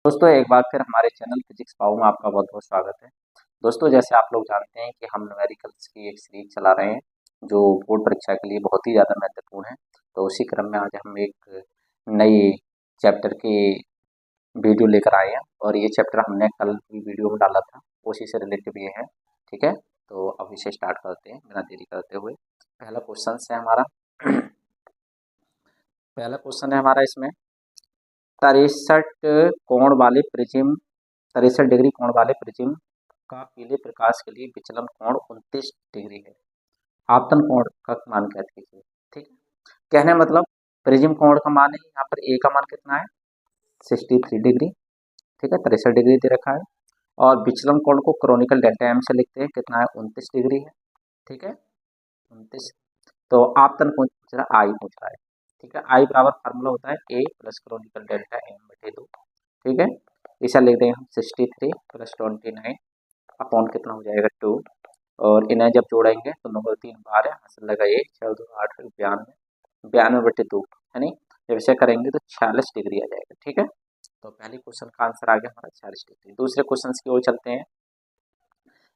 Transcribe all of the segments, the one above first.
दोस्तों एक बार फिर हमारे चैनल फिजिक्स पाओ में आपका बहुत बहुत स्वागत है। दोस्तों जैसे आप लोग जानते हैं कि हम न्यूमेरिकल्स की एक सीरीज चला रहे हैं जो बोर्ड परीक्षा के लिए बहुत ही ज़्यादा महत्वपूर्ण है। तो उसी क्रम में आज हम एक नई चैप्टर की वीडियो लेकर आए हैं और ये चैप्टर हमने कल भी वीडियो में डाला था, उसी से रिलेटिव ये है। ठीक है, तो अब इसे स्टार्ट करते हैं बिना देरी करते हुए। पहला क्वेश्चन है हमारा पहला क्वेश्चन है हमारा इसमें 63 कोण वाले प्रिज्म 63 डिग्री कोण वाले प्रिज्म का पीले प्रकाश के लिए विचलन कोण 29 डिग्री है। आपतन कोण का मान ज्ञात कीजिए। ठीक है, कहने का मतलब प्रिज्म कोण का मान है, यहाँ पर ए का मान कितना है 63 डिग्री। ठीक है, 63 डिग्री दे रखा है और विचलन कोण को क्रोनिकल डेल्टा एम से लिखते हैं, कितना है 29 डिग्री है। ठीक है, 29। तो आपतन कोण पूछ रहा, आई पूछ रहा है। ठीक है, आई बराबर फार्मूला होता है ए प्लस क्रोनिकल डेल्टा एम बटे 2। ठीक है, इसे लिख देंगे हम 63 प्लस 29 अपॉन कितना हो जाएगा 2, और इन्हें जब जोड़ेंगे तो 9 3 12 हासिल लगा 1 6 2 8 92 92 बटे 2, है नहीं। जब इसे करेंगे तो 46 डिग्री आ जाएगा। ठीक है, तो पहले क्वेश्चन का आंसर आ गया हमारा 46 डिग्री। दूसरे क्वेश्चन की ओर चलते हैं।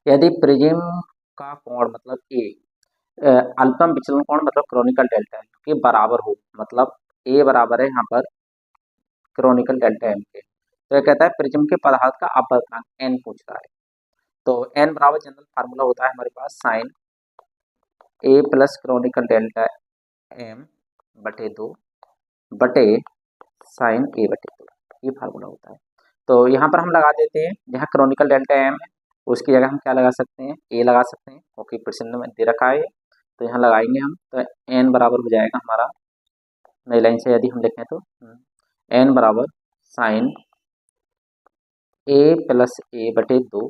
यदि प्रिज्म का कोण मतलब ए अल्पतम विचलन कोण मतलब क्रोनिकल डेल्टा एम के बराबर हो, मतलब ए बराबर है यहाँ पर क्रोनिकल डेल्टा एम के, तो ये कहता है प्रिज्म के पदार्थ का अपवर्तनांक एन पूछ रहा है। तो एन बराबर जनरल फार्मूला होता है हमारे पास साइन ए प्लस क्रोनिकल डेल्टा एम बटे 2 बटे साइन ए बटे 2, ये फार्मूला होता है। तो यहाँ पर हम लगा देते हैं, जहाँ क्रोनिकल डेल्टा एम है उसकी जगह हम क्या लगा सकते हैं, ए लगा सकते हैं, क्योंकि प्रश्न में दे रखा है। तो यहाँ लगाएंगे हम, तो एन बराबर हो जाएगा हमारा, नई लाइन से यदि हम लिखें तो एन बराबर साइन ए प्लस ए बटे 2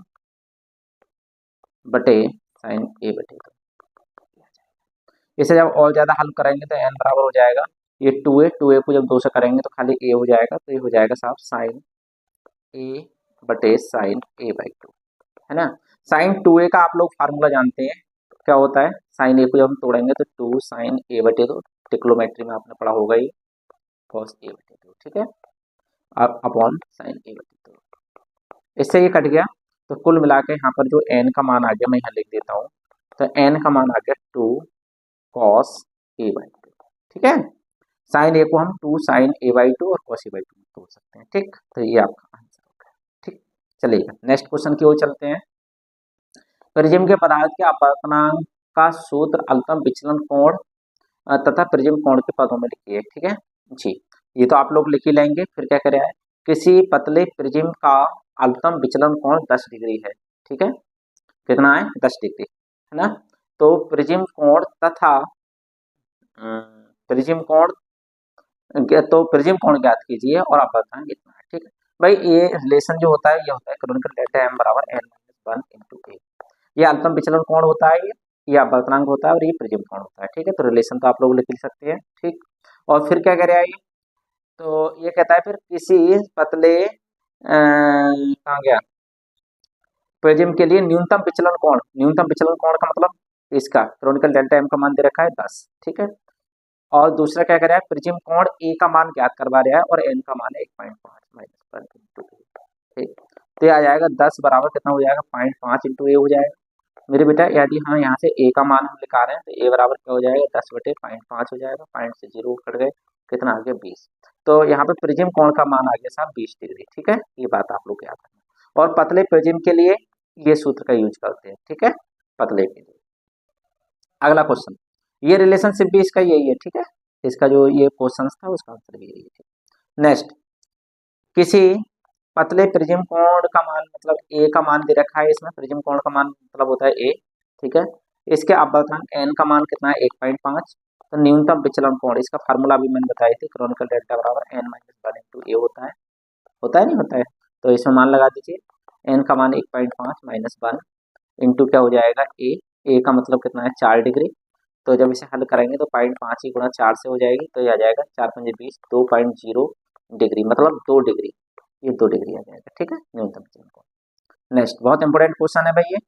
बटे साइन ए बटे 2। इसे जब और ज़्यादा हल करेंगे तो एन बराबर हो जाएगा, ये 2a को जब 2 से करेंगे तो खाली ए हो जाएगा, तो ये हो जाएगा साहब साइन ए बटे साइन ए बाई 2, है ना। साइन 2a का आप लोग फार्मूला जानते हैं, क्या होता है, साइन ए को जब हम तोड़ेंगे तो 2 साइन ए बटे 2, टिक्लोमेट्री में आपने पढ़ा होगा, ये कॉस ए बटे 2। ठीक है, अब अपॉन साइन ए बटे 2, इससे ये कट गया। तो कुल मिला के यहाँ पर जो एन का मान आ गया, मैं यहाँ लिख देता हूँ, तो एन का मान आ गया 2 कॉस ए बाई 2। ठीक है, साइन ए को हम 2 साइन ए बाई 2 और कॉस ए बाई 2 तोड़ सकते हैं। ठीक, तो ये आपका आंसर होगा। ठीक, चलिए नेक्स्ट क्वेश्चन की ओर चलते हैं। प्रिज्म के पदार्थ के अपवर्तनांक का सूत्र अल्पतम विचलन कोण तथा प्रिज्म कोण के पदों में लिखिए। ठीक है जी, ये तो आप लोग लिख ही लेंगे, फिर क्या करें, किसी पतले प्रिज्म का अल्पतम विचलन कोण 10 डिग्री है। ठीक है, कितना है 10 डिग्री, है ना। तो प्रिज्म कोण तथा प्रिज्म कोण, तो प्रिज्म कोण ज्ञात कीजिए और अपवर्तनांक कितना है। ठीक है भाई, ये रिलेशन जो होता है ये होता है क्रोनिकल डेल्टा एम बराबर एन माइनस 1 इंटू ए। ये अल्पतम विचलन कोण होता है, ये अपवर्तनांक होता है और ये प्रिज्म कोण होता है। ठीक है, तो रिलेशन तो आप लोग लिख सकते हैं। ठीक, और फिर क्या करें आइए, तो ये कहता है फिर किसी पतले कहाँ गया, प्रिज्म के लिए न्यूनतम विचलन कोण का मतलब इसका क्रोनिकल डेल्टा एम का मान दे रखा है 10। ठीक है, और दूसरा क्या कर रहा है, प्रिज्म कोण ए का मान ज्ञात करवा रहा है और एन का मान है 1.5 माइनस 1 इंटू ए। ठीक, तो ये आ जाएगा 10 बराबर कितना हो जाएगा 0.5 इंटू ए हो जाएगा। मेरे बेटा यदि हम यहाँ से ए का मान हम निकाल रहे हैं तो ए बराबर क्या हो जाएगा 10 बटे 0.5 हो जाएगा, पॉइंट से 0 कट गए, कितना आ गया 20। तो यहाँ पे प्रिज्म कोण का मान आ गया साहब 20 डिग्री। ठीक है, ये बात आप लोग याद रखना, और पतले प्रिज्म के लिए ये सूत्र का यूज करते हैं। ठीक है, पतले के लिए। अगला क्वेश्चन, ये रिलेशनशिप भी इसका यही है। ठीक है, इसका जो ये क्वेश्चन था उसका आंसर भी यही है। नेक्स्ट, किसी पतले प्रिज्म कोण का मान मतलब ए का मान दे रखा है, इसमें प्रिज्म कोण का मान मतलब होता है ए। ठीक है, इसके अपवर्तनांक एन का मान कितना है 1.5। तो न्यूनतम विचलन कोण, इसका फार्मूला भी मैंने बताई थी, क्रोनिकल डेल्टा बराबर एन माइनस 1 इंटू ए होता है नहीं होता है। तो इसमें मान लगा दीजिए, एन का मान 1.5 माइनस 1 इंटू क्या हो जाएगा ए का मतलब कितना है 4 डिग्री। तो जब इसे हल करेंगे तो 0.5 की गुणा 4 से हो जाएगी, तो ये आ जाएगा 4 पंजे 20, 2.0 डिग्री, मतलब 2 डिग्री, ये 2 डिग्री आ जाएगा। ठीक है, न्यूनतम विचलन कोण। नेक्स्ट, बहुत इंपॉर्टेंट क्वेश्चन है भाई ये,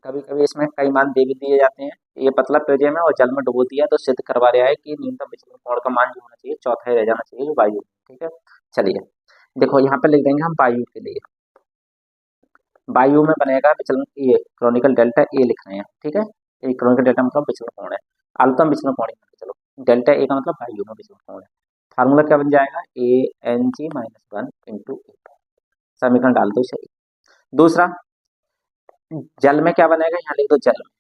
कभी कभी इसमें कई मान दे भी दिए जाते हैं। ये पतला प्रिज्म है और जल में डुबो दिया तो सिद्ध करवा रहा है कि न्यूनतम विचलन कोण का मान जो होना चाहिए चौथा ही रह जाना चाहिए, जो वायु। ठीक है, चलिए देखो यहाँ पे लिख देंगे हम वायु के लिए, वायु में बनेगा विचलन ए, क्रॉनिकल डेल्टा ए लिख रहे हैं, ठीक है। ये क्रॉनिकल डेल्टा मतलब विचलन कोण है, अल्पतम विचलन कोण है, चलो डेल्टा ए का मतलब वायु में विचलन कोण है। फार्मूला क्या बन जाएगा, a n g minus one into a, समीकरण डाल दो सही। दूसरा, जल में क्या बनेगा, यहाँ लिख दो जल में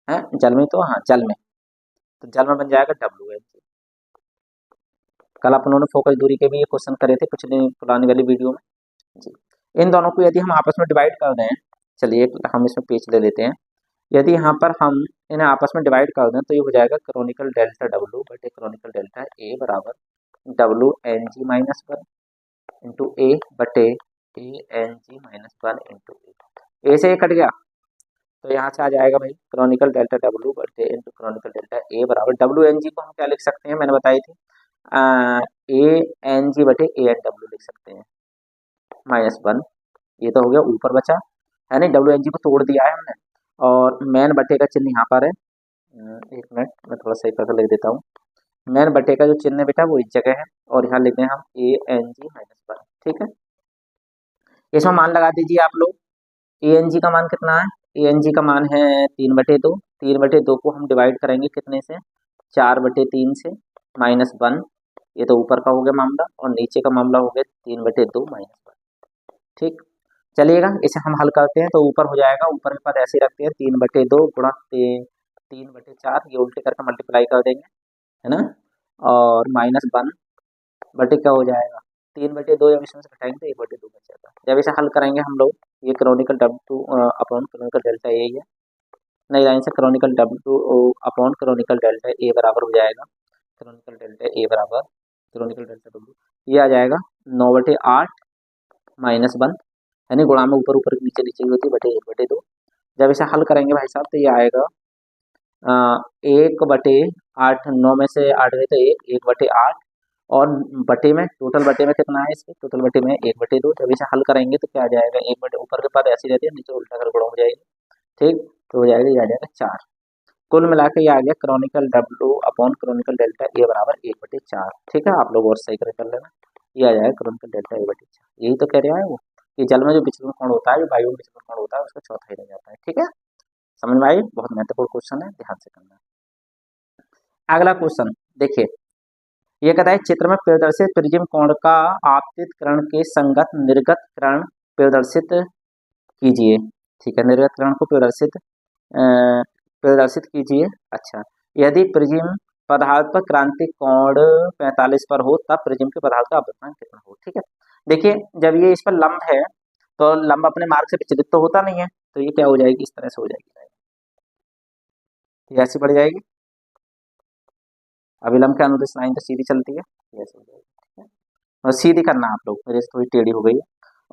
है, जल में तो हाँ जल में, तो जल में बन जाएगा डब्ल्यू एन जी। कल अपन ने फोकस दूरी के भी ये क्वेश्चन करे थे कुछ दिन पुरानी वाली वीडियो में जी। इन दोनों को यदि हम आपस में डिवाइड कर दें, चलिए हम इसमें पेज ले लेते हैं, यदि यहाँ पर हम इन्हें आपस में डिवाइड कर दें तो ये हो जाएगा क्रॉनिकल डेल्टा डब्ल्यू बटे क्रॉनिकल डेल्टा ए बराबर डब्ल्यू n g minus one into a बटे a n g minus one into a से ये कट गया, तो यहाँ से आ जाएगा भाई क्रॉनिकल डेल्टा डब्ल्यू बटे इंटू क्रॉनिकल डेल्टा ए बराबर डब्ल्यू एन जी को हम क्या लिख सकते हैं, मैंने बताई थी ए एन जी बटे ए एन डब्ल्यू लिख सकते हैं माइनस वन, ये तो हो गया ऊपर बचा है नहीं, डब्ल्यू एन जी को तोड़ दिया है हमने, और मैन बटे का चिन्ह यहाँ पर है, एक मिनट मैं थोड़ा सही करके लिख देता हूँ, मैन बटे का जो चिन्ह है बेटा वो इस जगह है, और यहाँ लिख दें हम ए एन जी माइनस वन, ठीक है। इसमें मान लगा दीजिए आप लोग, ए एन जी का मान कितना है, ए एन जी का मान है 3/2, 3/2 को हम डिवाइड करेंगे कितने से, 4/3 से, माइनस वन, ये तो ऊपर का हो गया मामला, और नीचे का मामला हो गया 3/2 माइनस वन, ठीक। चलिएगा इसे हम हल करते हैं, तो ऊपर हो जाएगा, ऊपर के पद ऐसे ही रखते हैं 3/2 गुणा 3/4, ये उल्टे करके मल्टीप्लाई कर देंगे है ना, और माइनस वन बटे क्या हो जाएगा 3/2, जब इसमें से घटाएंगे तो 1/2 बचेगा। जब इसे हल करेंगे हम लोग, ये क्रॉनिकल डब्ल्यू अपॉन क्रॉनिकल डेल्टा ए है, नई लाइन से क्रॉनिकल डब्ल्यू अपॉन क्रॉनिकल डेल्टा ए बराबर हो जाएगा क्रॉनिकल डेल्टा ए बराबर क्रॉनिकल डेल्टा डब्ल्यू, ये आ जाएगा 9/8 माइनस वन, यानी गुणा में ऊपर ऊपर नीचे नीचे होती है बटे 1/2। जब इसे हल करेंगे भाई साहब तो ये आएगा 1/8, 9 में से 8 गए तो 1/8, और बटे में टोटल बटे में कितना है, इसके टोटल बटे में 1/2। जब इसे हल करेंगे तो क्या आ जाएगा, 1/, ऊपर के पद ऐसी रहती है, नीचे उल्टा कर गुणा हो जाएगी, ठीक, तो हो जाएगा ये आ जाएगा 4। कुल मिला के ये आ गया क्रॉनिकल डब्ल्यू अपॉन क्रॉनिकल डेल्टा ए बराबर 1/4, ठीक है। आप लोग और सही कर लेना, ये आ जाएगा क्रॉनिकल डेल्टा ए/4, यही तो कह रहा है वो कि जल में जो विचलन कोण होता है, जो वायु में विचलन कोण होता है, उसका चौथा ही रह जाता है, ठीक है। समझ में आई, बहुत महत्वपूर्ण क्वेश्चन है, ध्यान से करना। अगला क्वेश्चन देखिए, ये कहता है चित्र में प्रदर्शित प्रिज्म कोण का आपतित किरण के संगत निर्गत किरण प्रदर्शित कीजिए, ठीक है, निर्गत किरण को प्रदर्शित कीजिए। अच्छा, यदि प्रिज्म पदार्थ पर क्रांतिक कोण 45 पर हो तब प्रिज्म के पदार्थ का अपवर्तनांक कितना हो, ठीक है। देखिए जब ये इस पर लंब है तो लंब अपने मार्ग से विचलित तो होता नहीं है, तो ये क्या हो जाएगी, इस तरह से हो जाएगी, ये ऐसी बढ़ जाएगी, अभिलंब के अनुदिश लाइन तो सीधी चलती है, ऐसे हो जाएगी, ठीक है। और सीधी करना आप लोग, मेरे से थोड़ी टेढ़ी हो गई है,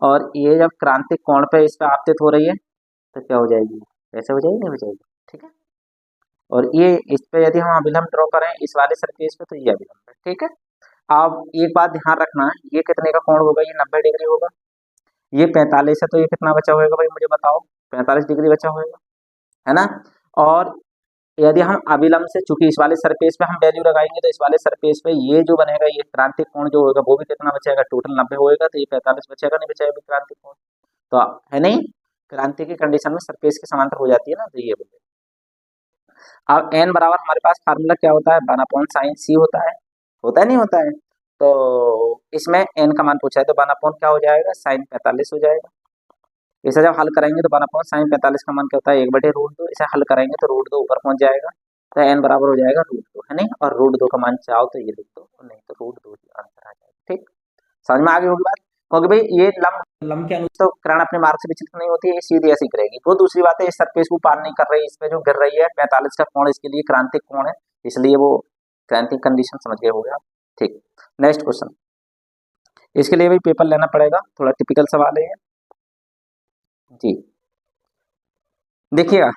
और ये जब क्रांतिक कोण पे इस पर आपतित हो रही है तो क्या हो जाएगी, ऐसे हो जाएगी, नहीं हो जाएगी, ठीक है। और ये इस पे यदि हम अभिलंब ड्रॉ करें इस वाले सरफेस पे तो ये अभिलंब है, ठीक है। अब एक बात ध्यान रखना, ये कितने का कोण होगा, ये 90 डिग्री होगा, ये 45 है, तो ये कितना बचा होगा भाई मुझे बताओ, 45 डिग्री बचा होगा, है ना। और यदि हम अभिलंब से, चूंकि इस वाले सरफेस पे हम वैल्यू लगाएंगे तो इस वाले सरफेस पे ये जो बनेगा, ये क्रांतिक कोण जो होगा वो भी कितना बचेगा, टोटल 90 होएगा, तो ये 45 बचेगा, नहीं बचेगा क्रांतिक कोण, तो है नहीं, क्रांति की कंडीशन में सरफेस के समांतर हो जाती है ना, तो ये बोले। अब n बराबर हमारे पास फार्मूला क्या होता है, 1/sin c होता है नहीं होता है, तो इसमें n का मान पूछा है, तो 1/ क्या हो जाएगा, sin 45 हो जाएगा। इसे जब हल करेंगे तो 1/sin 45 का मान क्या होता है, 1/√2, इसे हल करेंगे तो √2 ऊपर पहुंच जाएगा, तो n बराबर हो जाएगा √2, है नहीं, और √2 का मान चाहो तो ये लिख दो, नहीं तो √2 ही आंसर आ जाएगा, ठीक। समझ में आ गई होगी बात, क्योंकि भाई ये लंब के अनुसार तो किरण अपने मार्ग से विचलित नहीं होती है, ये सीधी ऐसी गिरेगी। वो दूसरी बात है, इस सरफेस को पार नहीं कर रही, इस पे जो गिर रही है 45 का कोण इसके लिए क्रांतिक कोण है, इसलिए वो क्रांतिक कंडीशन समझ गए होगे आप, ठीक। नेक्स्ट क्वेश्चन, इसके लिए भी पेपर लेना पड़ेगा, थोड़ा टिपिकल सवाल है जी। देखिएगा,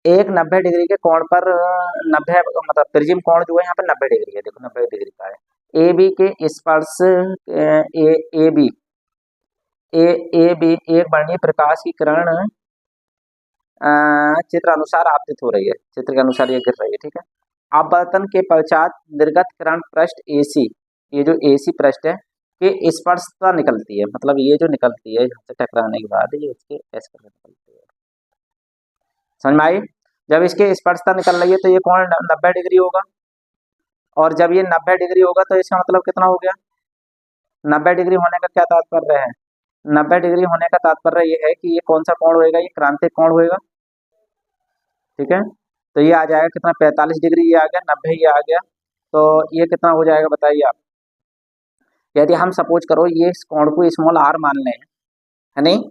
एक 90 डिग्री के कोण पर 90 मतलब प्रिज्म कोण जो है यहाँ पर 90 डिग्री है, देखो 90 डिग्री का है, ए बी के स्पर्श ए बी एक वर्णीय प्रकाश की किरण चित्र अनुसार आपतित हो रही है, चित्र के अनुसार ये गिर रही है, ठीक है। अपवर्तन के पश्चात निर्गत किरण पृष्ठ AC, ये जो AC पृष्ठ है कि स्पर्शता निकलती है, मतलब ये जो निकलती है यहाँ से टकराने के बाद ये इसके एस करके निकलती है। समझ में आई? जब इसके स्पर्शता निकल रही है तो ये कोण 90 डिग्री होगा, और जब ये 90 डिग्री होगा तो इसका मतलब कितना हो गया? 90 डिग्री होने का क्या तात्पर्य है? 90 डिग्री होने का तात्पर्य ये है कि ये कौन सा कोण होएगा? ये क्रांतिक कोण होएगा। ठीक है, तो ये आ जाएगा कितना? 45 डिग्री ये आ गया, 90 ये आ गया, तो ये कितना हो जाएगा बताइए आप? यदि हम सपोज करो ये इस कोण को स्मॉल आर मान लें, है नहीं,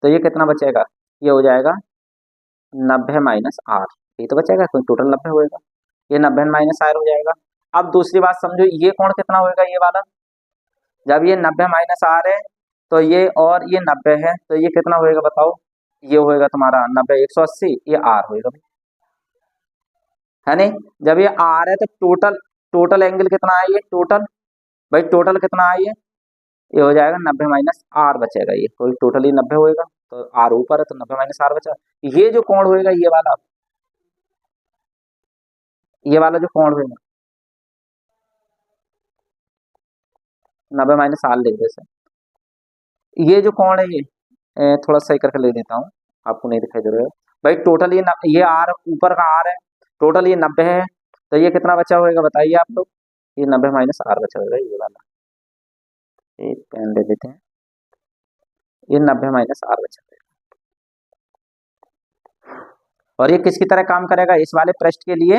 तो ये कितना बचेगा? ये हो जाएगा 90 माइनस आर, ये तो बचेगा, कोई टोटल 90 होएगा, ये 90 माइनस आर हो जाएगा। अब दूसरी बात समझो, ये कोण कितना होएगा? ये वाला, जब ये 90 माइनस आर है तो ये, और ये 90 है, तो ये कितना होएगा बताओ? ये होएगा तुम्हारा 90 180, ये आर होएगा भाई, है नहीं। जब ये आर है तो टोटल टोटल एंगल कितना है? ये टोटल भाई टोटल कितना है? ये हो जाएगा 90 माइनस आर बचेगा, ये कोई टोटली 90 होएगा, तो आर ऊपर है तो 90 माइनस आर बचा। ये जो कोण होएगा ये वाला जो कोण होएगा 90 माइनस आर लिख दे सर। ये जो कोण है ये थोड़ा सही करके लिख देता हूँ, आपको नहीं दिखाई दे रहा है भाई। टोटल ये आर ऊपर का आर है, टोटल ये 90 है, तो ये कितना बचा होएगा बताइए आप लोग? ये 90 माइनस आर बचा होगा, ये वाला, एक पेन दे देते हैं, ये 90 माइनस आर बचा होगा। और ये किसकी तरह काम करेगा? इस वाले पृष्ठ के लिए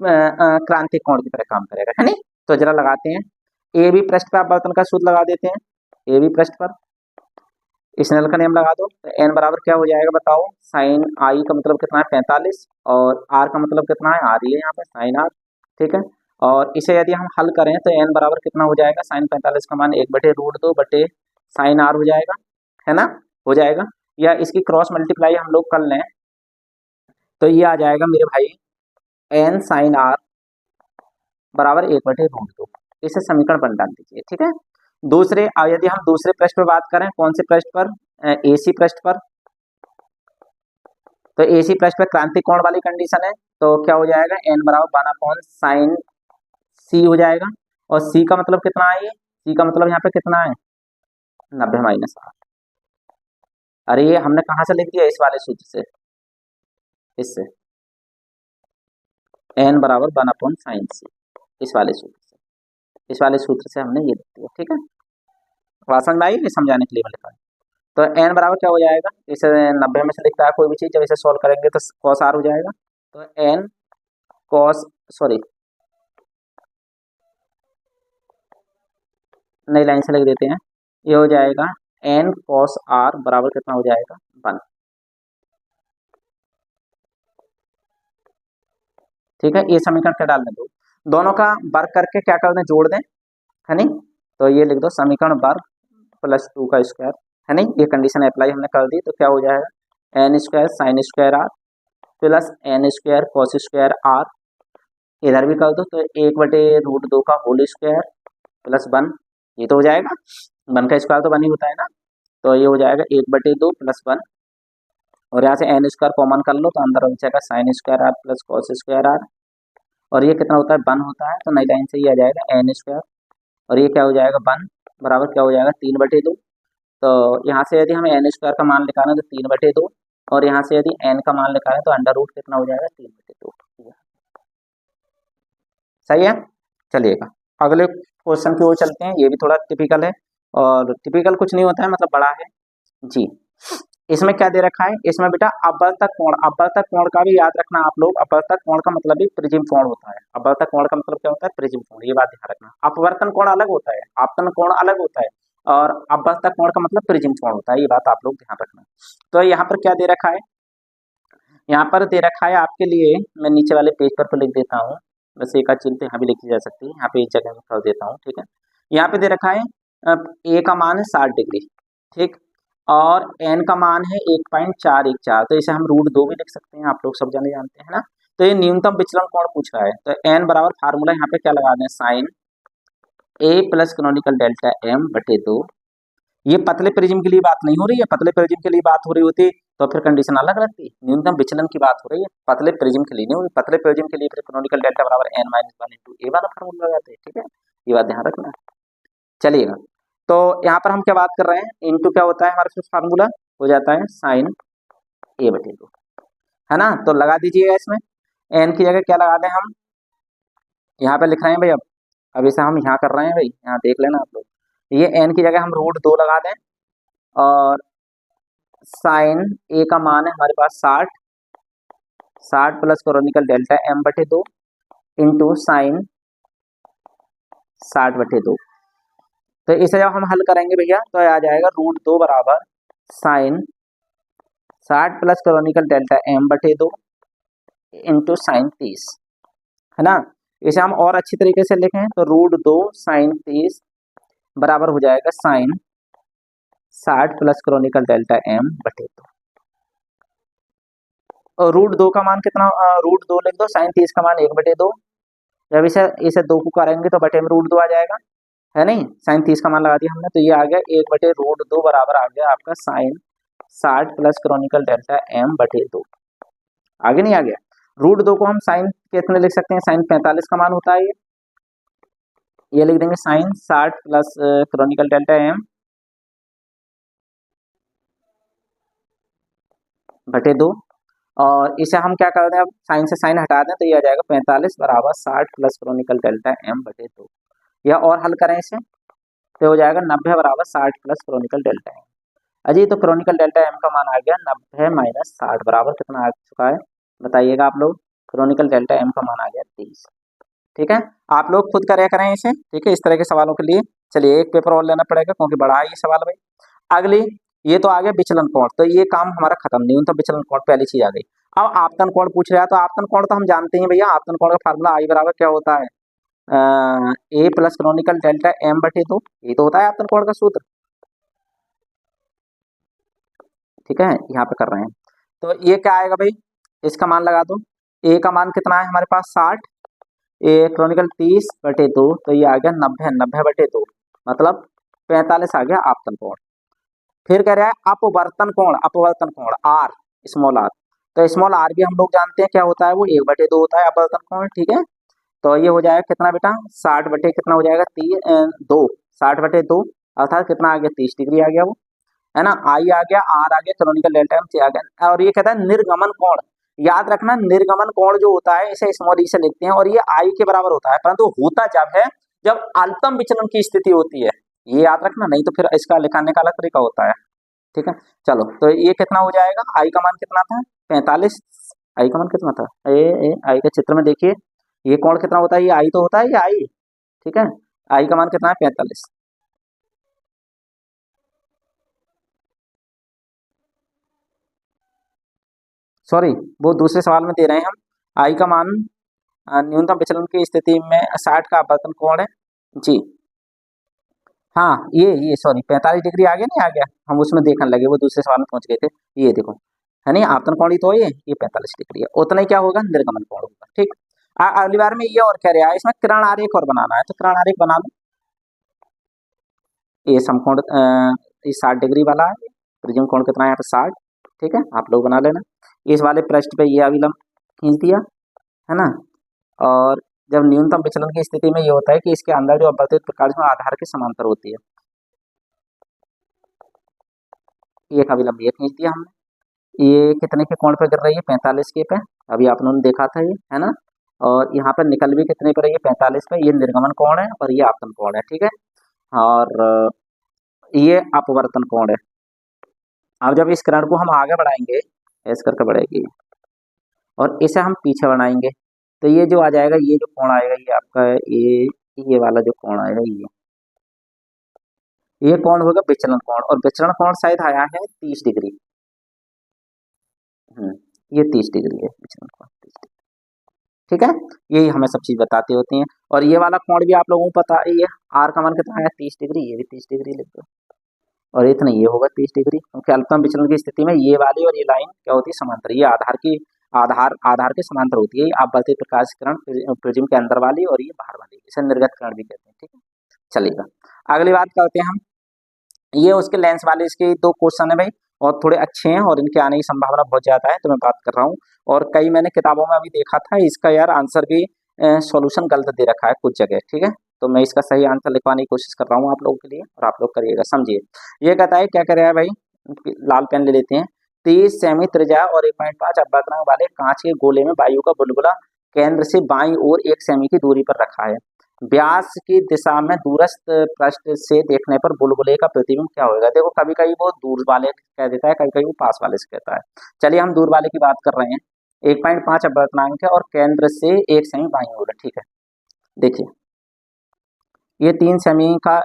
क्रांतिक कोण की तरह काम करेगा, है नहीं। तो जरा लगाते हैं, ए बी पृष्ठ पर अपवर्तन का सूत्र लगा देते हैं। ए बी पृष्ठ पर स्नेल का नियम लगा दो, तो एन बराबर क्या हो जाएगा बताओ? साइन आई का मतलब कितना है? 45, और आर का मतलब कितना है? आर ही है यहाँ पे, साइन आर। ठीक है, और इसे यदि हम हल करें तो एन बराबर कितना हो जाएगा? साइन 45 का मान 1/√2 बटे साइन आर हो जाएगा, है ना, हो जाएगा। या इसकी क्रॉस मल्टीप्लाई हम लोग कर लें तो ये आ जाएगा मेरे भाई एन साइन आर बराबर 1/√2। इसे समीकरण बन डाल दीजिए। ठीक है, दूसरे यदि हम दूसरे पृष्ठ पर बात करें, कौन से पृष्ठ पर? एसी पृष्ठ पर। तो एसी पृष्ठ पर क्रांतिक कोण वाली कंडीशन है, तो क्या हो जाएगा? एन बराबर 1/sin सी हो जाएगा, और सी का मतलब कितना है? ये सी का मतलब यहाँ पे कितना है? 90 माइनस आर। अरे ये हमने कहाँ से लिख दिया? इस वाले सूत्र से, इससे एन बराबर 1/sin सी, इस वाले सूत्र से, इस वाले सूत्र से हमने ये लिख दिया। ठीक है, बात समझ में आई? ये समझाने के लिए मैं लिखा है। तो एन बराबर क्या हो जाएगा? इसे 90 में से लिखता है कोई भी चीज, जब इसे सॉल्व करेंगे तो कॉस आर हो जाएगा, तो एन कॉस, सॉरी नई लाइन से लिख देते हैं, ये हो जाएगा एन कॉस आर बराबर कितना हो जाएगा? 1। ठीक है, ये समीकरण क्या डालने दो, दोनों का वर्ग करके क्या कर दें? जोड़ दें, है नहीं। तो ये लिख दो समीकरण वर्ग प्लस 2 का स्क्वायर, है नहीं। ये कंडीशन अप्लाई हमने कर दी, तो क्या हो जाएगा? N square sine square R plus N square cos square R, इधर भी कर दो तो 1/√2 का होल स्क्वायर प्लस 1, ये तो हो जाएगा। 1 का स्क्वायर तो 1 ही होता है ना, तो ये हो जाएगा 1/2 प्लस 1, और यहाँ से एन स्क्वायर कॉमन कर लो तो अंदर हो जाएगा sine square R plus cos square R, और ये कितना होता है? 1 होता है, तो नई लाइन से ये आ जाएगा एन स्क्वायर, और ये क्या हो जाएगा? 1 बराबर क्या हो जाएगा? 3/2। तो यहाँ से यदि हमें एन स्क्वायर का मान निकालना है तो 3/2, और यहाँ से यदि एन का मान निकालें तो अंडर रूट कितना हो जाएगा? 3/2। सही है, चलिएगा अगले क्वेश्चन की ओर चलते हैं। ये भी थोड़ा टिपिकल है, और टिपिकल कुछ नहीं होता है, मतलब बड़ा है जी। इसमें क्या दे रखा है? इसमें बेटा अपवर्तक कोण, अपवर्तक कोण का भी याद रखना आप लोग। अपवर्तक कोण का मतलब भी प्रिज्म कोण होता है। अपवर्तक कोण का मतलब क्या होता है? प्रिज्म कोण, ये बात ध्यान रखना। अपवर्तन कोण अलग होता है, आपतन कोण अलग होता है, और अपवर्तक कोण का मतलब प्रिज्म कोण होता है, ये बात आप लोग ध्यान रखना। तो यहाँ पर क्या दे रखा है? यहाँ पर दे रखा है आपके लिए, मैं नीचे वाले पेज पर लिख देता हूँ, वैसे एक आध चीज यहाँ भी लिखी जा सकती है, यहाँ पे एक जगह में कर देता हूँ। ठीक है, यहाँ पे दे रखा है ए का मान है 60 डिग्री, ठीक, और एन का मान है 1.414, तो इसे हम √2 भी लिख सकते हैं, आप लोग सब जाने जानते हैं ना। तो ये न्यूनतम विचलन कोण पूछ रहा है, तो एन बराबर फार्मूला यहाँ पे क्या लगा दें? साइन ए प्लस कैनोनिकल डेल्टा एम बटे 2। ये पतले प्रिज्म के लिए बात नहीं हो रही है, पतले प्रिज्म के लिए बात हो रही होती तो फिर कंडीशन अलग लगती। न्यूनतम विचलन की बात हो रही है, पतले प्रिज्म के लिए नहीं हो रही। पतले प्रिज्म के लिए फिर कैनोनिकल डेल्टा बराबर n - 1 * a वाला फार्मूला लगाते हैं। ठीक है, ये बात ध्यान रखना। चलिएगा, तो यहाँ पर हम क्या बात कर रहे हैं, इनटू क्या होता है हमारे पास फार्मूला हो जाता है साइन ए बटे दो, है ना। तो लगा दीजिएगा इसमें, एन की जगह क्या लगा दें हम, यहाँ पे लिख रहे हैं भाई, अब इसे हम यहाँ कर रहे हैं भाई, यहाँ देख लेना आप लोग, ये एन की जगह हम रूट दो लगा दें, और साइन ए का मान है हमारे पास 60, 60 प्लस कोरोनिकल डेल्टा एम बटे दो इंटू साइन 60 बटे दो। तो इसे जब हम हल करेंगे भैया तो आ जाएगा रूट दो बराबर साइन 60 प्लस कोरोनिकल डेल्टा एम बटे दो इंटू साइन 30, है ना। इसे हम और अच्छी तरीके से लिखें तो रूट दो साइन 30 बराबर हो जाएगा साइन 60 प्लस कोरोनिकल डेल्टा एम बटे दो, और रूट दो का मान कितना, रूट दो लिख दो, साइन 30 का मान 1 बटे दो, जब इसे इसे दो को करेंगे तो बटे में रूट दो आ जाएगा, है नहीं। साइन 30 का मान लगा दिया हमने, तो ये आ गया 1 बटे रूट दो बराबर आ गया आपका साइन 60 प्लस कोरोनिकल डेल्टा एम बटे दो। आगे नहीं आ गया, रूट दो को हम साइन कितने लिख सकते हैं, साइन 45 का मान होता है ये लिख देंगे साइन 60 प्लस कोरोनिकल डेल्टा एम बटे दो, और इसे हम क्या कर दें, अब साइन से साइन हटा दें तो ये आ जाएगा 45 बराबर 60 प्लस कोरोनिकल डेल्टा एम बटे दो। यह और हल करें इसे तो हो जाएगा 90 बराबर 60 प्लस कोरोनिकल डेल्टा एम। अजी तो कोरोनिकल डेल्टा एम का मान आ गया 90 माइनस 60 बराबर कितना आ चुका है बताइएगा आप लोग, कोरोनिकल डेल्टा एम का मान आ गया 30। ठीक है, आप लोग खुद करें करें इसे, ठीक है, इस तरह के सवालों के लिए। चलिए एक पेपर और लेना पड़ेगा क्योंकि बड़ा है ये सवाल भाई। अगली, ये तो आ गया विचलन कोण, तो ये काम हमारा खत्म नहीं होता, विचलन कोण पहली चीज आ गई। अब आपतन कोण पूछ रहा है, तो आपतन कोण तो हम जानते हैं भैया, आपतन कोण का फार्मूला आई बराबर क्या होता है, ए प्लस कोरोनिकल डेल्टा एम बटे दो, ये तो होता है आपतन कोण का सूत्र। ठीक है, यहाँ पे कर रहे हैं, तो ये क्या आएगा भाई, इसका मान लगा दो, ए का मान कितना है हमारे पास 60, ए कोरोनिकल 30 बटे दो, तो ये आ गया 90, 90 बटे दो मतलब 45 आ गया आपतन कोण। फिर कह रहा है अपवर्तन कोण, अपवर्तन कोण आर, स्मॉल आर, तो स्मॉल आर भी हम लोग जानते हैं क्या होता है, वो 1 बटे दो होता है अपवर्तन कोण। ठीक है, तो ये हो जाएगा कितना बेटा, 60 बटे कितना हो जाएगा, दो, 60 बटे दो अर्थात कितना आ गया, 30 डिग्री आ गया वो, है ना। आई आ गया, आर आ गया, कोरोनिकल डेल्टा एम आ गया, और ये कहता है निर्गमन कोण। याद रखना निर्गमन कोण जो होता है इसे स्मॉल ई से लिखते हैं, और ये आई के बराबर होता है, परंतु होता जब है जब अल्पतम विचलन की स्थिति होती है, ये याद रखना, नहीं तो फिर इसका लिखाने का अलग तरीका होता है। ठीक है, चलो तो ये कितना हो जाएगा, आई का मान कितना था 45, आई का मान कितना था, आई के चित्र में देखिए ये कोण कितना होता है, ये आई तो होता है, ये आई, ठीक है, आई का मान कितना है 45। सॉरी, वो दूसरे सवाल में दे रहे हैं हम, आई का मान न्यूनतम विचलन की स्थिति में 60 का अपवर्तन कोण है जी। हाँ ये सॉरी 45 डिग्री आ गया, नहीं आ गया, हम उसमें देखने लगे, वो दूसरे सवाल में पहुंच गए थे। ये देखो, है नहीं, आपतन कोण ही तो ये 45 डिग्री है, उतना ही क्या होगा, निर्गमन कोण होगा। ठीक, अगली बार में ये और कह रहा है, इसमें किरण आरेख और बनाना है, तो किरण आरेख बना लो। ये समकोण ये 60 डिग्री वाला है, प्रिज्म कोण कितना है यहाँ पे 60। ठीक है, आप लोग बना लेना। इस वाले पृष्ठ पे ये अभिलंब खींच दिया, है ना, और जब न्यूनतम विचलन की स्थिति में ये होता है कि इसके अंदर जो अपवर्तित प्रकाश में आधार के समांतर होती है, एक अभिलंब ये खींच दिया हमने, ये कितने के कोण पे गिर रही है, 45 के पे, अभी आप लोगों ने देखा था ये, है ना, और यहाँ पर निकल भी कितने पर रही है, 45 पे, ये निर्गमन कोण है और ये आपतन कोण है। ठीक है, और ये अपवर्तन कोण है। अब जब इस किरण को हम आगे बढ़ाएंगे, ऐसे करके बढ़ेगी, और इसे हम पीछे बढ़ाएंगे, तो ये जो आ जाएगा, ये जो कोण आएगा ये आपका है, ये वाला जो कोण आएगा ये कोण होगा विचलन कोण, और विचलन कोण शायद आया है 30 डिग्री। ये 30 डिग्री है विचलन कोण, 30 डिग्री। ठीक है, यही हमें सब चीज बताती होती हैं। और ये वाला कोण भी आप लोगों को पता है, ये आर का मान कितना है 30 डिग्री, ये भी 30 डिग्री लिख दो, और इतना ये होगा 30 डिग्री, क्योंकि अल्पतम विचलन की स्थिति में ये वाली और ये लाइन क्या होती है, समांतर, ये आधार के समांतर होती है, अपवर्तित प्रकाश किरण प्रिज्म के अंदर वाली और ये बाहर वाली, इसे निर्गत किरण भी कहते हैं। ठीक है, चलिएगा अगली बात करते हैं हम, ये उसके लेंस वाले इसके 2 क्वेश्चन है भाई, और थोड़े अच्छे हैं और इनके आने की संभावना बहुत ज्यादा है, तो मैं बात कर रहा हूँ। और कई मैंने किताबों में अभी देखा था इसका यार आंसर भी सॉल्यूशन गलत दे रखा है कुछ जगह। ठीक है, तो मैं इसका सही आंसर लिखवाने की कोशिश कर रहा हूँ आप लोगों के लिए, और आप लोग करिएगा, समझिए। ये कहता है क्या करेगा भाई, लाल पेन ले लेते हैं। 30 सेमी त्रिज्या और 1.5 अवक्रम वाले कांच के गोले में वायु का बुलबुला केंद्र से बाईं ओर 1 सेमी की दूरी पर रखा है। व्यास की दिशा में दूरस्थ पृष्ठ से देखने पर बुलबुले का प्रतिबिंब क्या होगा। देखो कभी कभी वो दूर वाले कह देता है, कभी कभी वो पास वाले से कहता है। चलिए हम दूर वाले की बात कर रहे हैं। 1.5 अवक्रमांक है और केंद्र से 1 सेमी बाईं ओर है, ठीक है। देखिए ये 3 सेमी का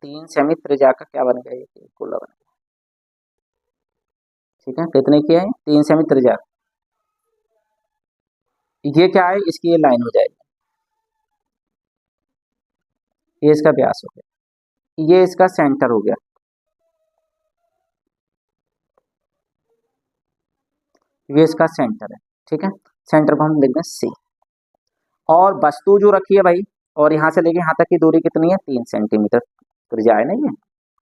3 सेमी त्रिज्या का क्या बन गया, ये गोला बन गया, ठीक है। कितने की है, 3 सेमी त्रिज्या। ये क्या है, इसकी ये लाइन हो जाएगी, ये इसका व्यास हो गया, ये इसका सेंटर हो गया, ये इसका सेंटर है, ठीक है। सेंटर को हम लिखते हैं सी। और वस्तु जो रखी है भाई, और यहाँ से लेके यहाँ तक की दूरी कितनी है, 3 सेंटीमीटर त्रिज्या है ना ये,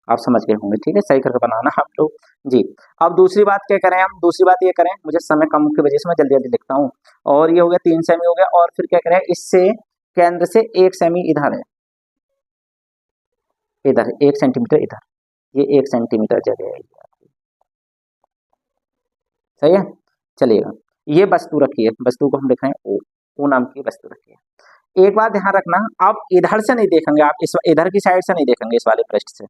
आप समझ गए होंगे, ठीक है। सही करके बनाना आप लोग जी। अब दूसरी बात क्या करें हम, दूसरी बात ये करें, मुझे समय कम की वजह से मैं जल्दी जल्दी लिखता हूँ। और ये हो गया 3 सेमी हो गया, और फिर क्या करें, इससे केंद्र से 1 सेमी इधर है, इधर 1 सेंटीमीटर इधर, ये 1 सेंटीमीटर जगह है, सही है। चलिएगा, ये वस्तु रखी है, वस्तु को हम लिख रहे हैं ओ नाम की वस्तु रखी है। एक बात ध्यान रखना, आप इधर से नहीं देखेंगे, आप इस इधर की साइड से नहीं देखेंगे, इस वाले पृष्ठ से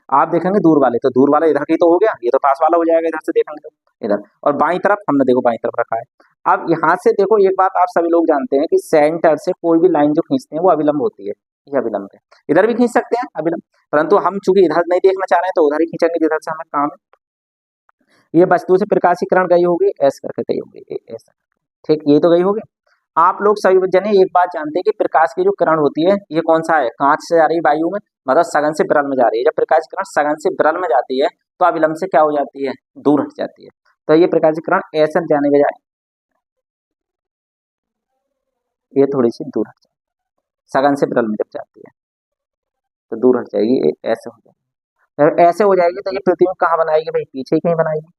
आप देखेंगे दूर वाले, तो दूर वाला इधर की तो हो गया, ये तो पास वाला हो जाएगा इधर से देखेंगे तो इधर। और बाईं तरफ हमने देखो बाईं तरफ रखा है। अब यहाँ से देखो, एक बात आप सभी लोग जानते हैं कि सेंटर से कोई भी लाइन जो खींचते हैं वो अभिलंब होती है, ये अभिलंब है। इधर भी खींच सकते हैं अभिलंब, परंतु हम चूंकि इधर नहीं देखना चाह रहे हैं तो उधर ही खींचेंगे जिधर से हमें काम है। ये वस्तु से प्रकाशीकरण गई होगी, ऐसे करके गई होगी, ऐसा, ठीक, ये तो गई होगी। आप लोग सभी जने एक बात जानते हैं कि प्रकाश की जो किरण होती है, ये कौन सा है, कांच से जा रही है वायु में, मतलब सघन से विरल में जा रही है। जब प्रकाश की किरण सघन से विरल में जाती है तो अभिलंब से क्या हो जाती है, दूर हट जाती है। तो ये प्रकाश की किरण ऐसे जाने बजाय ये थोड़ी सी दूर हट जाती है, सघन से विरल में जब जाती है तो दूर हट जाएगी, ऐसे हो जाएगी। जब ऐसे हो जाएगी तो ये प्रतिबिंब कहाँ बनाएगी भाई, पीछे ही कहीं बनाएगी।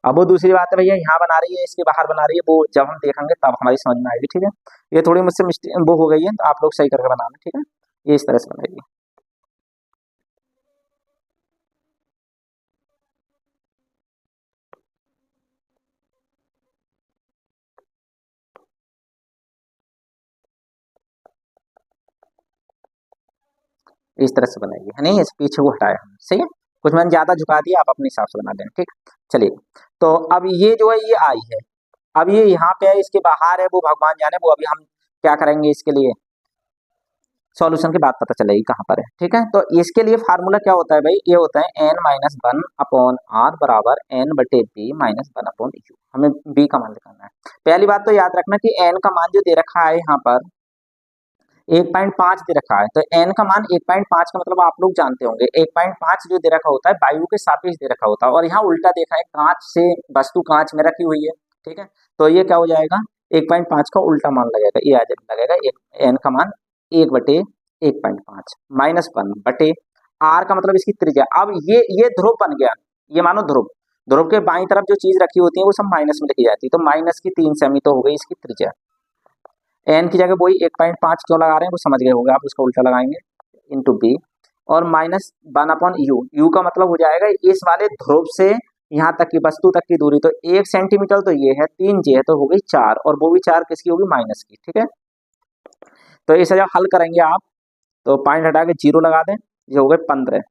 अब वो दूसरी बात है भैया, यहाँ बना रही है इसके बाहर बना रही है, वो जब हम देखेंगे तब हमारी समझ में आएगी, ठीक है। ये थोड़ी मुझसे मिस्टेक वो हो गई है, तो आप लोग सही करके बनाना, ठीक है। ये इस तरह से बनाएगी। इस तरह से बनाएगी, है नहीं, इस पीछे को हटाया हमने, सही है। कुछ मैंने ज्यादा झुका दिया, आप अपने हिसाब से बना लेना, ठीक। चलिए, तो अब ये जो है ये आई है, अब ये यहाँ पे है, इसके बाहर है, वो भगवान जाने, वो अभी हम क्या करेंगे, इसके लिए सॉल्यूशन की बात पता चलेगी कहाँ पर है, ठीक है। तो इसके लिए फार्मूला क्या होता है भाई, ये होता है n-1/r बराबर n/b-1/u। हमें b का मान निकालना है। पहली बात तो याद रखना कि n का मान जो दे रखा है यहाँ पर 1.5 दे रखा है, तो n का मान 1.5 का मतलब आप लोग जानते होंगे, 1.5 जो दे रखा होता है वायु के सापेक्ष दे रखा होता है, और यहाँ उल्टा देखा है, कांच से वस्तु कांच में रखी हुई है, ठीक है। तो ये क्या हो जाएगा, 1.5 का उल्टा मान लगेगा, ये आ लगेगा n का मान 1/1.5 -1/r का मतलब इसकी त्रिज्या। अब ये ध्रुव बन गया, ये मानो ध्रुव, ध्रुव के बाईं तरफ जो चीज रखी होती है वो सब माइनस में लिखी जाती है, तो माइनस की 3 सेमी तो हो गई इसकी त्रिज्या। एन की जगह वही 1.5 क्यों लगा रहे हैं वो समझ गए होंगे आप, उसका उल्टा लगाएंगे इंटू बी, और -1/u, u का मतलब हो जाएगा इस वाले ध्रुव से यहाँ तक की वस्तु तक की दूरी, तो 1 सेंटीमीटर तो ये है, 3 ये है, तो हो गई 4, और वो भी 4 किसकी होगी, माइनस की, ठीक है। तो इसे जब हल करेंगे आप तो पॉइंट हटा के 0 लगा दें, ये हो गए 15,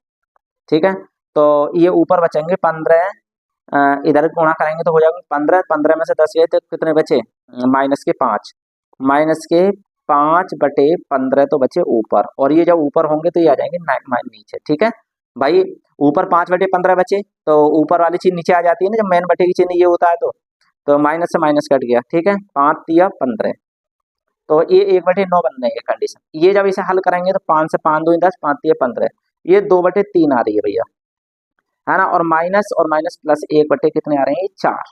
ठीक है। तो ये ऊपर बचेंगे 15, इधर गुणा करेंगे तो हो जाएगा 15, 15 में से 10 गए तो कितने बचे, -5, -5/15 तो बचे ऊपर, और ये जब ऊपर होंगे तो ये आ जाएंगे नीचे, ठीक है भाई। ऊपर 5/15 बचे, तो ऊपर वाली चीज नीचे आ जाती है ना, जब मेन बटे की चिन्ह ये होता है तो माइनस से माइनस कट गया, ठीक है। 5 या 15, तो ये 1/9 बन जाएंगे कंडीशन। ये जब इसे हल करेंगे तो 5 से 5 2 10, 5 या 15, ये 2/3 आ रही है भैया, है ना। और माइनस प्लस 1 कितने आ रहे हैं, 4।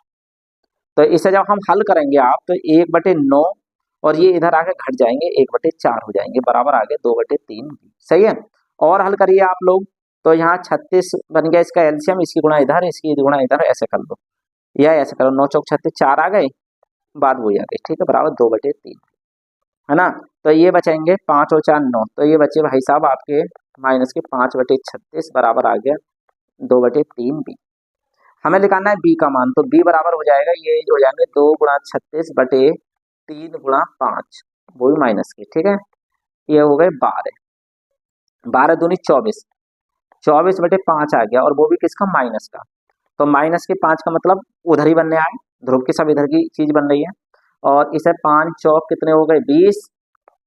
तो इसे जब हम हल करेंगे आप तो 1/9, और ये इधर आके घट जाएंगे, 1/4 हो जाएंगे, बराबर आ गए 2/3, सही है। और हल करिए आप लोग, तो यहाँ 36 बन गया इसका एलसीएम, इसकी गुणा इधर, इसकी गुणा इधर, ऐसे कर लो, या ऐसे करो, 9 चौक 36, 4 आ गए, बात वही आ गई, ठीक है, बराबर 2/3, है ना। तो ये बचेंगे 5 और 4 9, तो ये बचे भाई साहब आपके माइनस के 5/36 बराबर आ गया 2/3 बी। हमें निकालना है बी का मान, तो बी बराबर हो जाएगा, ये हो जाएंगे 2 × 36/3 × 5, वो भी माइनस के, ठीक है। ये हो गए 12, 12 दूनी 24, 24/5 आ गया, और वो भी किसका, माइनस का। तो माइनस के 5 का मतलब उधर ही बनने आए, ध्रुव की सब इधर की चीज बन रही है। और इसे 5 चौक कितने हो गए 20,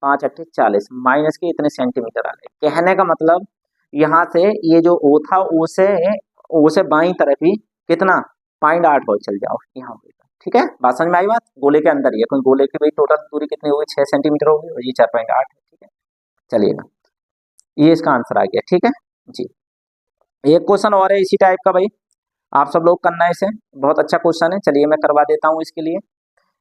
5 अट्ठे 40, माइनस के इतने सेंटीमीटर आ गए। कहने का मतलब यहाँ से ये जो ओ था, उसे उसे बाई तरफ ही कितना 0.8 और चल जाओ, यहाँ होगा, ठीक है। बात समझ में आई बात, गोले के अंदर ही है, क्योंकि गोले की भाई टोटल दूरी कितनी होगी 6 सेंटीमीटर होगी, और ये 4.8 है, ठीक है। चलिएगा, ये इसका आंसर आ गया, ठीक है जी। एक क्वेश्चन और है इसी टाइप का भाई, आप सब लोग करना है इसे, बहुत अच्छा क्वेश्चन है, चलिए मैं करवा देता हूँ इसके लिए।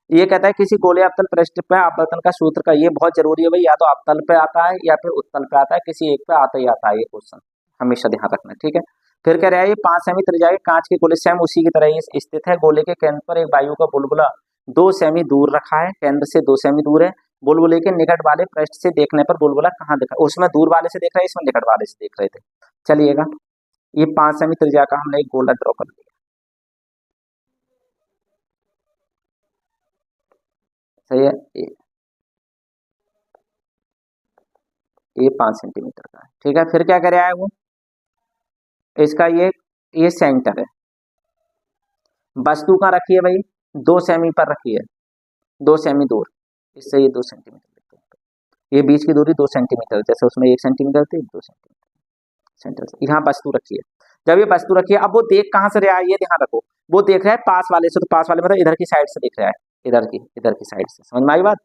ये कहता है किसी गोले अवतल पृष्ठ पे आपतन का सूत्र का, ये बहुत जरूरी है भाई, या तो अवतल पे आता है या फिर उत्तल पे आता है, किसी एक पे आता ही आता है ये क्वेश्चन, हमेशा ध्यान रखना, ठीक है। फिर कह रहा है ये 5 सेमी त्रिज्या के कांच के गोले सेम उसी की तरह ही स्थित है, गोले के केंद्र पर एक वायु का बुलबुला 2 सेमी दूर रखा है, केंद्र से 2 सेमी दूर है, बुलबुले के निकट वाले पृष्ठ से देखने पर बुलबुला कहाँ दिखा, उसमें दूर वाले से देख रहे हैं, इसमें निकट वाले से देख रहे थे। चलिएगा, ये 5 सेमी त्रिज्या का हमने एक गोला ड्रॉ कर लिया, सही है। ये 5 सेंटीमीटर का है, ठीक है। फिर क्या कर रहा है वो, इसका ये सेंटर है, वस्तु कहाँ रखी है भाई 2 सेमी पर रखी है, 2 सेमी दूर, इससे ये 2 सेंटीमीटर लेते हैं। ये बीच की दूरी 2 सेंटीमीटर, जैसे उसमें 1 सेंटीमीटर थी, 2 सेंटीमीटर सेंटर से यहाँ वस्तु रखी है। जब ये वस्तु रखी है, अब वो देख कहाँ से रहा है, ये ध्यान रखो, वो देख रहा है पास वाले से, तो पास वाले मतलब इधर की साइड से देख रहा है, इधर की साइड से, समझ में आई बात।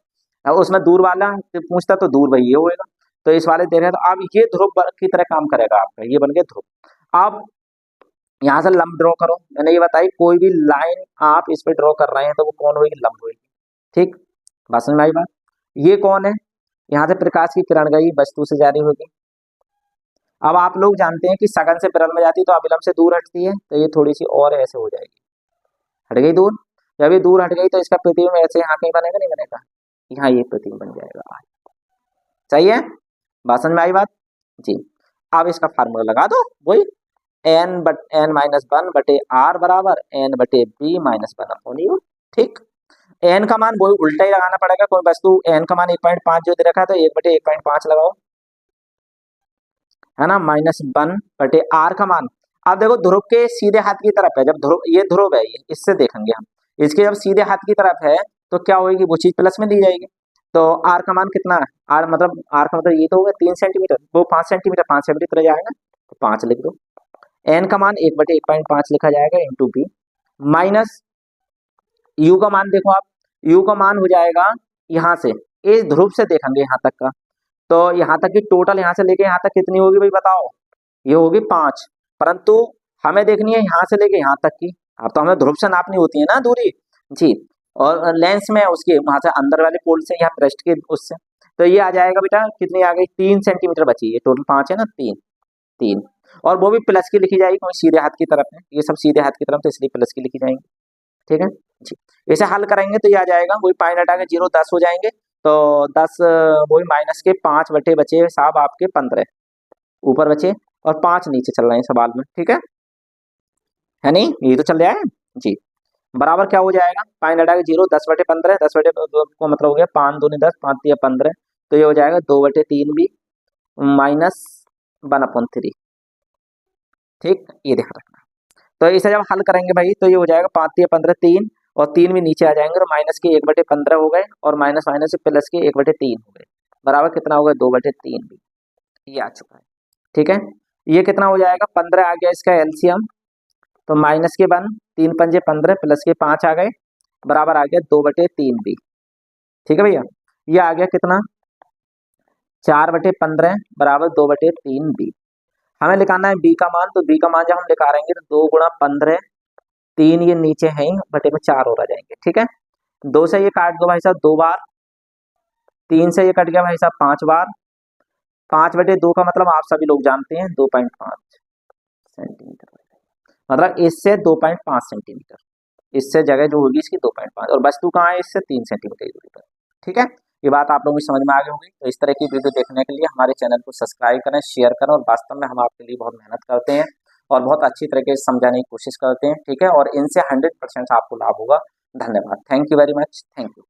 अब उसमें दूर वाला पूछता तो दूर भाई ये होएगा, तो इस वाले देख रहे हैं, तो अब ये ध्रुव की तरह काम करेगा आपका, ये बन गया ध्रुव। अब यहाँ से लंब ड्रॉ करो, मैंने ये बताई कोई भी लाइन आप इस पे ड्रॉ कर रहे हैं तो वो कौन होगी, लंब होगी, ठीक। बात समझ में आई बात। ये कौन है, यहाँ से प्रकाश की किरण गई, वस्तु से जारी होगी। अब आप लोग जानते हैं कि सघन से विरल में जाती है तो अविलंब से दूर हटती है, तो ये थोड़ी सी और ऐसे हो जाएगी, हट गई दूर। जब ये दूर हट गई तो इसका प्रतिबिंब ऐसे यहाँ कहीं बनेगा, नहीं बनेगा, यहाँ ये प्रतिबिंब बन जाएगा, सही है। बात समझ में आई बात जी। अब इसका फार्मूला लगा दो, वही n-1 बराबर n/b-1/u, ठीक। n का मान वही उल्टा ही लगाना पड़ेगा, कोई वस्तु n का मान 1.5 जो दे रखा है तो 1/1.5 लगाओ, है ना, -1/r का मान। अब देखो ध्रुव के सीधे हाथ की तरफ है, जब ध्रुव, ये ध्रुव है, ये इससे देखेंगे हम, इसके जब सीधे हाथ की तरफ है तो क्या होगी, वो चीज प्लस में दी जाएगी। तो आर का मान कितना है, आर का मतलब ये तो होगा 3 सेंटीमीटर, वो 5 सेंटीमीटर, 5 सेंटीमीटर जाएगा, तो 5 लिख दो। एन का मान 1/1.5 लिखा जाएगा इंटू बी, माइनस यू का मान देखो आप, यू का मान हो जाएगा यहाँ से, इस ध्रुव से देखेंगे यहाँ तक का, तो यहाँ तक की टोटल यहाँ से लेके यहाँ तक कितनी होगी भाई बताओ, ये होगी 5, परंतु हमें देखनी है यहाँ से लेके यहाँ तक की, अब तो हमें ध्रुव से नापनी होती है ना दूरी जी, और लेंस में उसके वहां से अंदर वाले पोल से यहाँ पृष्ठ के उससे, तो ये आ जाएगा बेटा कितनी आ गई 3 सेंटीमीटर बची है, टोटल 5 है ना, 3 3, और वो भी प्लस की लिखी जाएगी क्योंकि सीधे हाथ की तरफ है, ये सब सीधे हाथ की तरफ तो इसलिए प्लस की लिखी जाएंगी, ठीक है जी। इसे हल करेंगे तो ये आ जाएगा, वही पॉइंट हटा के 0 10 हो जाएंगे, तो 10 वही माइनस के 5 बटे बचे साहब आपके 15 ऊपर बचे, और 5 नीचे चल रहे हैं सवाल में, ठीक है नहीं, ये तो चल रहा है जी। बराबर क्या हो जाएगा, पॉइंट हटा के 0 10/15, 10/2 को मतलब हो गया 5 दूनी 10, 5 तिया 15, तो ये हो जाएगा 2/3 भी माइनस 1/3, ठीक, ये ध्यान रखना। तो इसे जब हल करेंगे भाई तो ये हो जाएगा 5 तिया 15 3, और 3 भी नीचे आ जाएंगे, और माइनस के 1/15 हो गए, और माइनस माइनस से प्लस के 1/3 हो गए, बराबर कितना होगा 2/3 भी, ये आ चुका है, ठीक है। ये कितना हो जाएगा 15 आ गया इसका एलसीएम, तो माइनस के 1 3 पंजे 15 प्लस के 5 आ गए, बराबर आ गया 2/3 भी, ठीक है भैया। ये आ गया कितना 4/15 बराबर 2/3 बी। हमें निकालना है बी का मान, तो बी का मान जब हम निकालेंगे तो 2 × 15, 3 ये नीचे है बटे में 4 और आ जाएंगे, ठीक है। 2 से ये काट दो भाई साहब 2 बार, 3 से ये कट गया भाई साहब 5 बार, 5/2 का मतलब आप सभी लोग जानते हैं 2.5 सेंटीमीटर, मतलब इससे 2.5 सेंटीमीटर, इससे जगह जो होगी इसकी 2.5 और वस्तु कहाँ है इससे 3 सेंटीमीटर की दूरी पर। ठीक है, ये बात आप लोगों की समझ में आ गई होगी। तो इस तरह की वीडियो देखने के लिए हमारे चैनल को सब्सक्राइब करें, शेयर करें, और वास्तव में हम आपके लिए बहुत मेहनत करते हैं और बहुत अच्छी तरीके से समझाने की कोशिश करते हैं। ठीक है, और इनसे 100% आपको लाभ होगा। धन्यवाद, thank you very much, thank you.